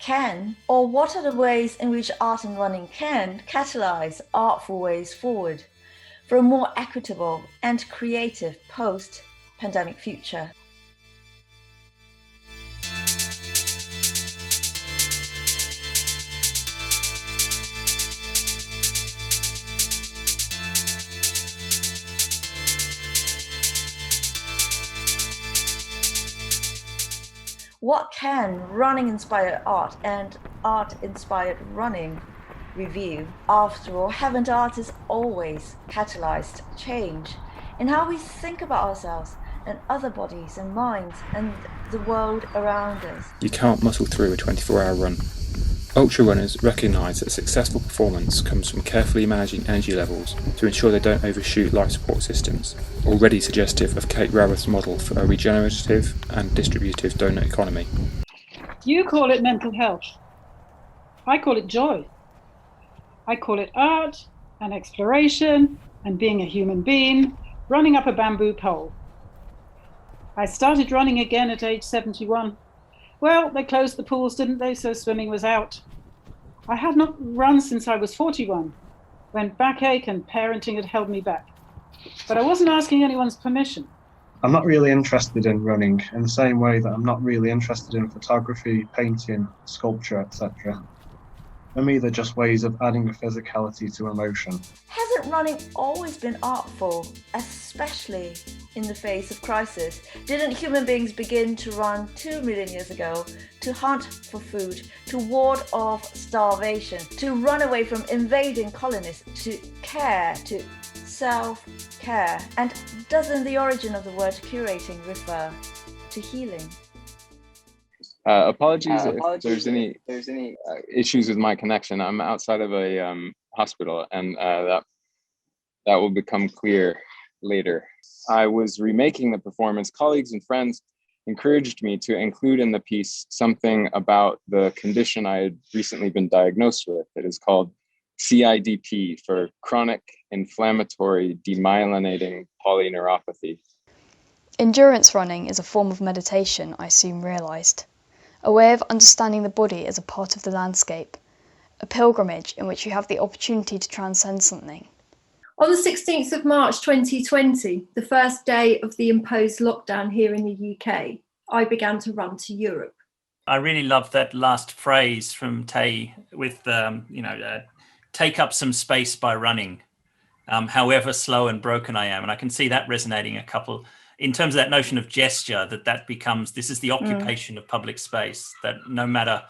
can, or what are the ways in which art and running can catalyse artful ways forward for a more equitable and creative post-pandemic future? What can running-inspired art and art-inspired running review? After all, haven't artists always catalyzed change in how we think about ourselves and other bodies and minds and the world around us? You can't muscle through a 24-hour run. Ultra runners recognise that successful performance comes from carefully managing energy levels to ensure they don't overshoot life support systems, already suggestive of Kate Raworth's model for a regenerative and distributive donut economy. You call it mental health. I call it joy. I call it art and exploration and being a human being, running up a bamboo pole. I started running again at age 71. Well, they closed the pools, didn't they? So swimming was out. I had not run since I was 41, when backache and parenting had held me back. But I wasn't asking anyone's permission. I'm not really interested in running in the same way that I'm not really interested in photography, painting, sculpture, etc. For me, they're just ways of adding a physicality to emotion. Hasn't running always been artful, especially in the face of crisis? Didn't human beings begin to run 2 million years ago to hunt for food, to ward off starvation, to run away from invading colonists, to care, to self-care? And doesn't the origin of the word curating refer to healing? Apologies if there's any issues with my connection. I'm outside of a hospital, and that will become clear later. I was remaking the performance. Colleagues and friends encouraged me to include in the piece something about the condition I had recently been diagnosed with. It is called CIDP, for chronic inflammatory demyelinating polyneuropathy. Endurance running is a form of meditation, I soon realised. A way of understanding the body as a part of the landscape, a pilgrimage in which you have the opportunity to transcend something. On the 16th of March 2020, the first day of the imposed lockdown here in the UK, I began to run to Europe. I really love that last phrase from Tay with, take up some space by running, however slow and broken I am. And I can see that resonating in terms of that notion of gesture, that becomes, this is the occupation of public space, that no matter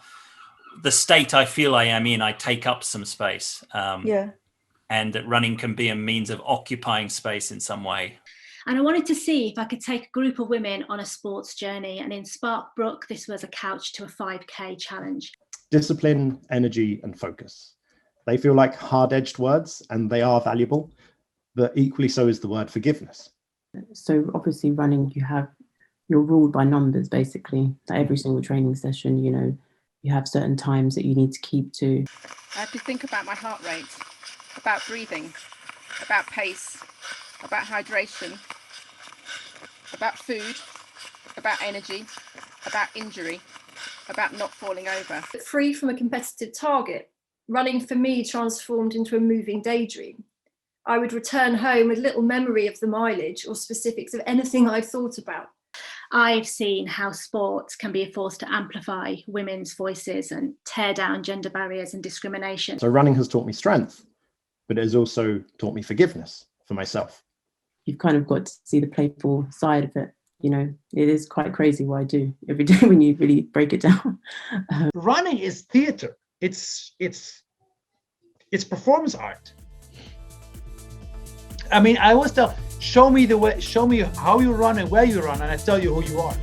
the state I feel I am in, I take up some space. And that running can be a means of occupying space in some way. And I wanted to see if I could take a group of women on a sports journey. And in Sparkbrook, this was a couch to a 5K challenge. Discipline, energy, and focus. They feel like hard-edged words, and they are valuable, but equally so is the word forgiveness. So obviously running, you're ruled by numbers, basically. Like every single training session, you have certain times that you need to keep to. I have to think about my heart rate, about breathing, about pace, about hydration, about food, about energy, about injury, about not falling over. Free from a competitive target, running for me transformed into a moving daydream. I would return home with little memory of the mileage or specifics of anything I'd thought about. I've seen how sport can be a force to amplify women's voices and tear down gender barriers and discrimination. So running has taught me strength, but it has also taught me forgiveness for myself. You've kind of got to see the playful side of it. It is quite crazy what I do every day when you really break it down. Running is theater. It's performance art. I mean, I always tell, show me the way, show me how you run and where you run, and I tell you who you are.